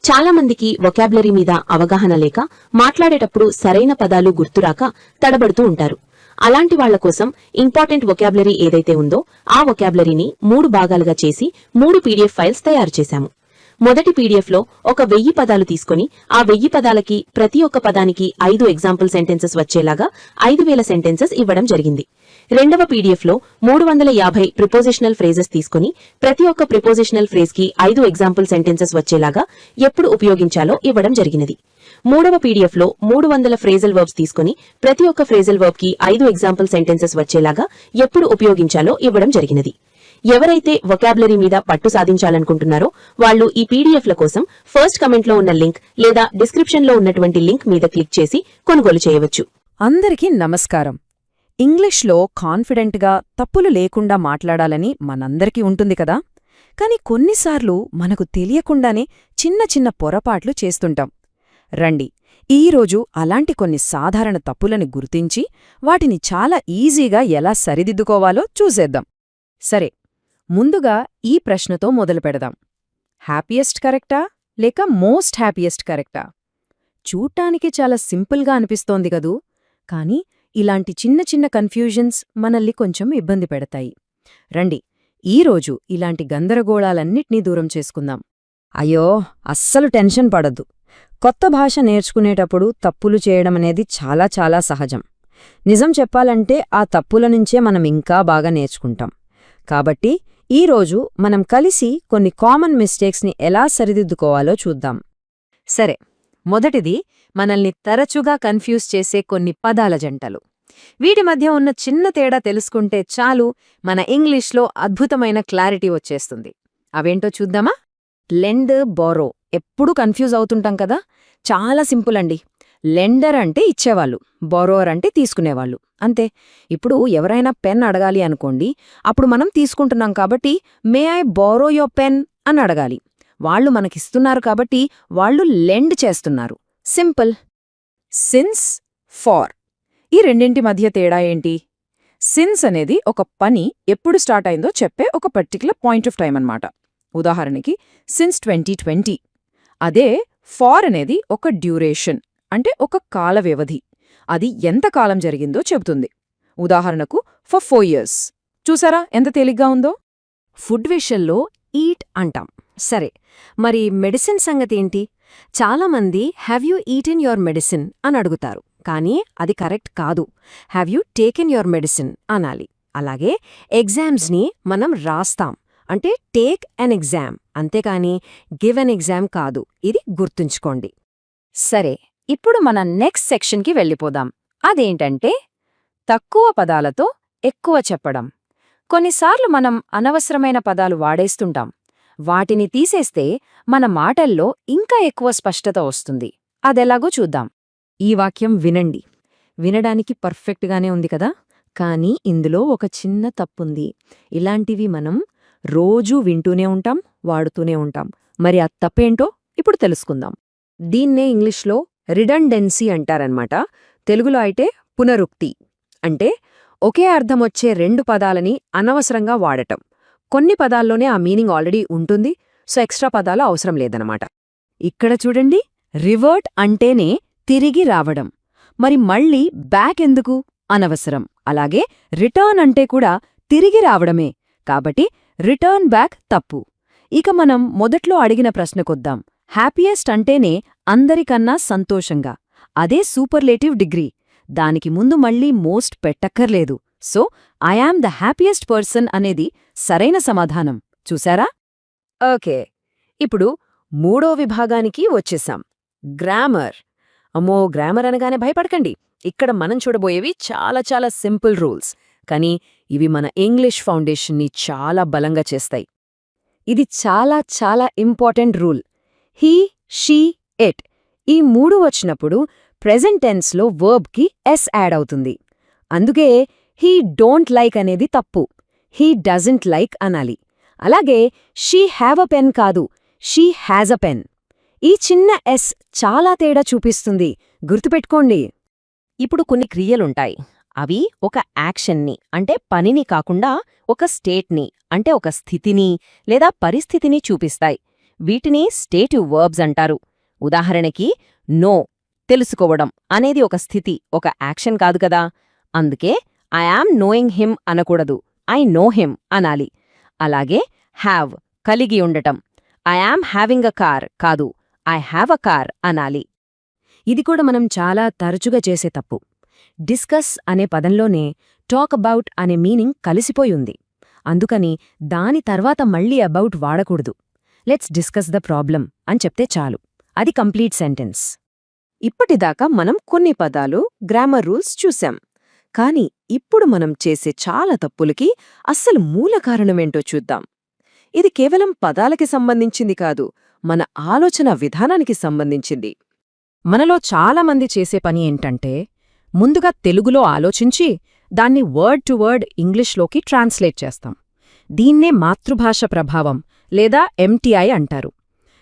చాలా మందికి వొకాబులరీ మీద అవగాహన లేక మాట్లాడేటప్పుడు సరైన పదాలు గుర్తురాక తడబడుతూ ఉంటారు. అలాంటి వాళ్ల కోసం ఇంపార్టెంట్ వొకాబులరీ ఏదైతే ఉందో ఆ వొకాబులరీని 3 భాగాలుగా చేసి 3 పీడీఎఫ్ ఫైల్స్ తయారు చేశాము. మొదటి పీడీఎఫ్ లో ఒక 1000 పదాలు తీసుకుని ఆ 1000 పదాలకి ప్రతి ఒక్క పదానికి 5 ఎగ్జాంపుల్ సెంటెన్సెస్ వచ్చేలాగా 5000 సెంటెన్సెస్ ఇవ్వడం జరిగింది. రెండవ పీడీఎఫ్ లో 350 ప్రిపోజిషనల్ ఫ్రేజెస్ తీసుకుని ప్రతి ఒక్క ప్రిపోజిషనల్ ఫ్రేజ్ కి 5 ఎగ్జాంపుల్ సెంటెన్సెస్ వచ్చేలాగా ఎప్పుడు ఉపయోగించాలో ఇవ్వడం జరిగినది. మూడవ పీడీఎఫ్ లో 300 ఫ్రేజల్ వర్బ్స్ తీసుకుని ప్రతి ఒక్క ఫ్రేజల్ వర్బ్ కి 5 ఎగ్జాంపుల్ సెంటెన్సెస్ వచ్చేలాగా ఎప్పుడు ఉపయోగించాలో ఇవ్వడం జరిగినది. ఎవరైతే వొకాబులరీ మీద పట్టు సాధించాలనుకుంటున్నారో వాళ్ళు ఈ పీడీఎఫ్ల కోసం ఫస్ట్ కమెంట్ లో ఉన్న లింక్ లేదా డిస్క్రిప్షన్ లో ఉన్నటువంటి లింక్ మీద క్లిక్ చేసి కొనుగోలు చేయవచ్చు. అందరికీ నమస్కారం. ఇంగ్లీష్లో కాన్ఫిడెంట్గా తప్పులు లేకుండా మాట్లాడాలని మనందరికీ ఉంటుంది కదా. కాని కొన్నిసార్లు మనకు తెలియకుండానే చిన్న చిన్న పొరపాట్లు చేస్తుంటాం. రండి, ఈరోజు అలాంటి కొన్ని సాధారణ తప్పులని గుర్తించి వాటిని చాలా ఈజీగా ఎలా సరిదిద్దుకోవాలో చూసేద్దాం. సరే, ముందుగా ఈ ప్రశ్నతో మొదలుపెడదాం. హ్యాపీయెస్ట్ కరెక్టా లేక మోస్ట్ హ్యాపీయెస్ట్ కరెక్టా? చూడ్డానికి చాలా సింపుల్గా అనిపిస్తోంది కదూ, కాని ఇలాంటి చిన్న చిన్న కన్ఫ్యూజన్స్ మనల్ని కొంచెం ఇబ్బంది పెడతాయి. రండి, ఈరోజు ఇలాంటి గందరగోళాలన్నిటినీ దూరం చేసుకుందాం. అయ్యో, అస్సలు టెన్షన్ పడద్దు. కొత్త భాష నేర్చుకునేటప్పుడు తప్పులు చేయడమనేది చాలా చాలా సహజం. నిజం చెప్పాలంటే ఆ తప్పుల నుంచే మనం ఇంకా బాగా నేర్చుకుంటాం. కాబట్టి ఈరోజు మనం కలిసి కొన్ని కామన్ మిస్టేక్స్ని ఎలా సరిదిద్దుకోవాలో చూద్దాం. సరే, మొదటిది మనల్ని తరచుగా కన్ఫ్యూజ్ చేసే కొన్ని పదాల జంటలు. వీటి మధ్య ఉన్న చిన్న తేడా తెలుసుకుంటే చాలు, మన ఇంగ్లీష్లో అద్భుతమైన క్లారిటీ వచ్చేస్తుంది. అవేంటో చూద్దామా? లెండ్, బోరో ఎప్పుడూ కన్ఫ్యూజ్ అవుతుంటాం కదా. చాలా సింపుల్ అండి. లెండర్ అంటే ఇచ్చేవాళ్ళు, బోరోవర్ అంటే తీసుకునేవాళ్ళు, అంతే. ఇప్పుడు ఎవరైనా పెన్ అడగాలి అనుకోండి, అప్పుడు మనం తీసుకుంటున్నాం కాబట్టి may I borrow your pen అని అడగాలి. వాళ్ళు మనకిస్తున్నారు కాబట్టి వాళ్ళు లెండ్ చేస్తున్నారు. సింపుల్. సిన్స్, ఫార్ ఈ రెండింటి మధ్య తేడా ఏంటి? సిన్స్ అనేది ఒక పని ఎప్పుడు స్టార్ట్ అయిందో చెప్పే ఒక పర్టికులర్ పాయింట్ ఆఫ్ టైం అన్నమాట. ఉదాహరణకి సిన్స్ 2020. అదే ఫార్ అనేది ఒక డ్యూరేషన్, అంటే ఒక కాల వ్యవధి. అది ఎంత కాలం జరిగిందో చెబుతుంది. ఉదాహరణకు ఫర్ 4 years. చూసారా ఎంత తేలిగ్గా ఉందో? ఫుడ్ విషయంలో ఈట్ అంటాం. సరే, మరి మెడిసిన్ సంగతేంటి? చాలామంది have you eaten your medicine అని అడుగుతారు, కానీ అది కరెక్ట్ కాదు. Have you taken your medicine అనాలి. అలాగే ఎగ్జామ్స్ని మనం రాస్తాం, అంటే టేక్ అన్ ఎగ్జామ్, అంతేకాని గివ్ అన్ ఎగ్జామ్ కాదు. ఇది గుర్తుంచుకోండి. సరే, ఇప్పుడు మన నెక్స్ట్ సెక్షన్కి వెళ్ళిపోదాం. అదేంటంటే తక్కువ పదాలతో ఎక్కువ చెప్పడం. కొన్నిసార్లు మనం అనవసరమైన పదాలు వాడేస్తుంటాం. వాటిని తీసేస్తే మన మాటల్లో ఇంకా ఎక్కువ స్పష్టత వస్తుంది. అదెలాగో చూద్దాం. ఈ వాక్యం వినండి. వినడానికి పర్ఫెక్ట్గానే ఉంది కదా, కానీ ఇందులో ఒక చిన్న తప్పుంది. ఇలాంటివి మనం రోజూ వింటూనే ఉంటాం, వాడుతూనే ఉంటాం. మరి ఆ తప్పేంటో ఇప్పుడు తెలుసుకుందాం. దీన్నే ఇంగ్లీష్లో రిడండెన్సీ అంటారన్నమాట. తెలుగులో అయితే పునరుక్తి. అంటే ఒకే అర్థమొచ్చే 2 పదాలని అనవసరంగా వాడటం. కొన్ని పదాల్లోనే ఆ మీనింగ్ ఆల్రెడీ ఉంటుంది, సో ఎక్స్ట్రా పదాలు అవసరం లేదన్నమాట. ఇక్కడ చూడండి, రివర్ట్ అంటేనే తిరిగి రావడం. మరి మళ్ళీ బ్యాక్ ఎందుకు? అనవసరం. అలాగే రిటర్న్ అంటే కూడా తిరిగి రావడమే, కాబట్టి రిటర్న్ బ్యాక్ తప్పు. ఇక మనం మొదట్లో అడిగిన ప్రశ్నకొద్దాం. హ్యాపీయెస్ట్ అంటేనే అందరికన్నా సంతోషంగా, అదే సూపర్లేటివ్ డిగ్రీ. దానికి ముందు మళ్ళీ మోస్ట్ పెట్టక్కర్లేదు. So I am the happiest person అనేది సరైన సమాధానం. చూసారా? ఓకే, ఇప్పుడు 3వ విభాగానికి వచ్చేసాం. గ్రామర్. అమ్మో, గ్రామర్ అనగానే భయపడకండి. ఇక్కడ మనం చూడబోయేవి చాలా చాలా సింపుల్ రూల్స్, కానీ ఇవి మన ఇంగ్లీష్ ఫౌండేషన్ని చాలా బలంగా చేస్తాయి. ఇది చాలా చాలా important rule. He, she, it ఈ 3 వచ్చినప్పుడు ప్రెజెంట్ టెన్స్లో వర్బ్కి ఎస్ యాడ్ అవుతుంది. అందుకే హీ డోంట్ లైక్ అనేది తప్పు. హీ డజంట్ లైక్ అనాలి. అలాగే షీ హ్యావ్ అ పెన్ కాదు, షీ హ్యాజ్ అ పెన్. ఈ చిన్న ఎస్ చాలా తేడా చూపిస్తుంది, గుర్తుపెట్టుకోండి. ఇప్పుడు కొన్ని క్రియలుంటాయి. అవి ఒక యాక్షన్ని, అంటే పనిని కాకుండా ఒక స్టేట్ని, అంటే ఒక స్థితిని లేదా పరిస్థితిని చూపిస్తాయి. వీటిని స్టేటివ్ వర్బ్స్ అంటారు. ఉదాహరణకి నో తెలుసుకోవడం అనేది ఒక స్థితి, ఒక యాక్షన్ కాదు కదా. అందుకే ఐ యామ్ నోయింగ్ హిమ్ అనకూడదు, ఐ నో హిమ్ అనాలి. అలాగే హ్యావ్ కలిగి ఉండటం, I am having a car కాదు, ఐ హ్యావ్ అ కార్ అనాలి. ఇది కూడా మనం చాలా తరచుగా చేసే తప్పు. డిస్కస్ అనే పదంలోనే టాక్ అబౌట్ అనే మీనింగ్ కలిసిపోయుంది. అందుకని దాని తర్వాత మళ్ళీ అబౌట్ వాడకూడదు. లెట్స్ డిస్కస్ ద ప్రాబ్లం అని చెప్తే చాలు, అది కంప్లీట్ సెంటెన్స్. ఇప్పటిదాకా మనం కొన్ని పదాలు, గ్రామర్ రూల్స్ చూశాం. కాని ఇప్పుడు మనం చేసే చాలా తప్పులకి అస్సలు మూల కారణమేంటో చూద్దాం. ఇది కేవలం పదాలకి సంబంధించింది కాదు, మన ఆలోచన విధానానికి సంబంధించింది. మనలో చాలామంది చేసే పని ఏంటంటే, ముందుగా తెలుగులో ఆలోచించి దాన్ని వర్డ్ టు వర్డ్ ఇంగ్లీష్లోకి ట్రాన్స్లేట్ చేస్తాం. దీన్నే మాతృభాష ప్రభావం లేదా ఎంటీఐ అంటారు.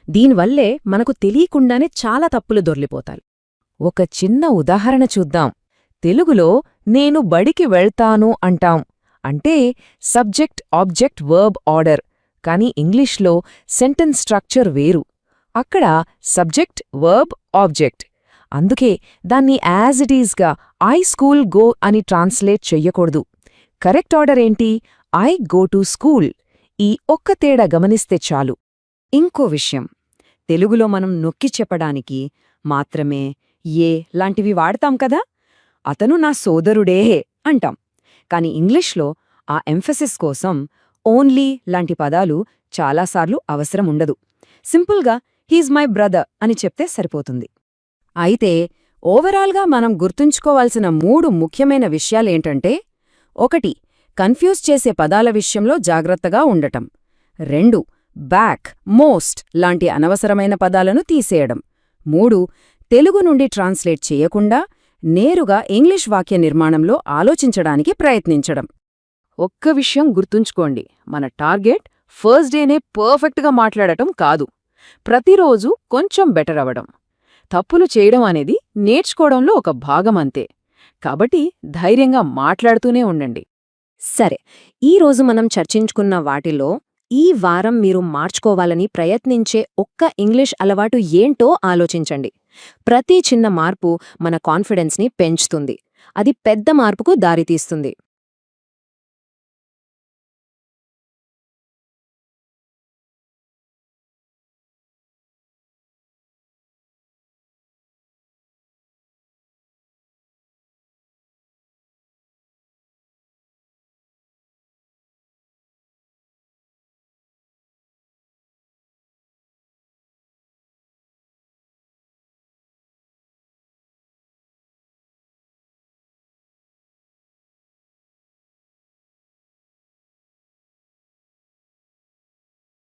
దీనివల్లే మనకు తెలియకుండానే చాలా తప్పులు దొర్లిపోతాయి. ఒక చిన్న ఉదాహరణ చూద్దాం. తెలుగులో నేను బడికి వెళ్తాను అంటాం, అంటే సబ్జెక్ట్ ఆబ్జెక్ట్ వర్బ్ ఆర్డర్. కాని ఇంగ్లీష్లో సెంటెన్స్ స్ట్రక్చర్ వేరు. అక్కడ సబ్జెక్ట్ వర్బ్ ఆబ్జెక్ట్. అందుకే దాన్ని యాజ్ ఇట్ ఈజ్గా ఐ స్కూల్ గో అని ట్రాన్స్లేట్ చెయ్యకూడదు. కరెక్ట్ ఆర్డర్ ఏంటి? I go to school. ఈ ఒక్క తేడా గమనిస్తే చాలు. ఇంకో విషయం, తెలుగులో మనం నొక్కి చెప్పడానికి మాత్రమే, ఏ లాంటివి వాడతాం కదా. అతను నా సోదరుడే అంటాం. కాని ఇంగ్లీష్లో ఆ ఎంఫసిస్ కోసం ఓన్లీ లాంటి పదాలు చాలాసార్లు అవసరం ఉండదు. సింపుల్గా హీజ్ మై బ్రదర్ అని చెప్తే సరిపోతుంది. అయితే ఓవరాల్గా మనం గుర్తుంచుకోవాల్సిన 3 ముఖ్యమైన విషయాలేంటంటే: 1. కన్ఫ్యూజ్ చేసే పదాల విషయంలో జాగ్రత్తగా ఉండటం. 2. బ్యాక్, మోస్ట్ లాంటి అనవసరమైన పదాలను తీసేయడం. 3. తెలుగు నుండి ట్రాన్స్లేట్ చేయకుండా నేరుగా ఇంగ్లీష్ వాక్య నిర్మాణంలో ఆలోచించడానికి ప్రయత్నించడం. ఒక్క విషయం గుర్తుంచుకోండి, మన టార్గెట్ ఫస్ట్ డేనే పర్ఫెక్ట్గా మాట్లాడటం కాదు, ప్రతిరోజూ కొంచెం బెటర్ అవ్వడం. తప్పులు చేయడం అనేది నేర్చుకోవడంలో ఒక భాగమంతే. కాబట్టి ధైర్యంగా మాట్లాడుతూనే ఉండండి. సరే, ఈరోజు మనం చర్చించుకున్న వాటిలో ఈ వారం మీరు మార్చుకోవాలని ప్రయత్నించే ఒక్క ఇంగ్లీష్ అలవాటు ఏంటో ఆలోచించండి. ప్రతి చిన్న మార్పు మన కాన్ఫిడెన్స్ని పెంచుతుంది, అది పెద్ద మార్పుకు దారితీస్తుంది.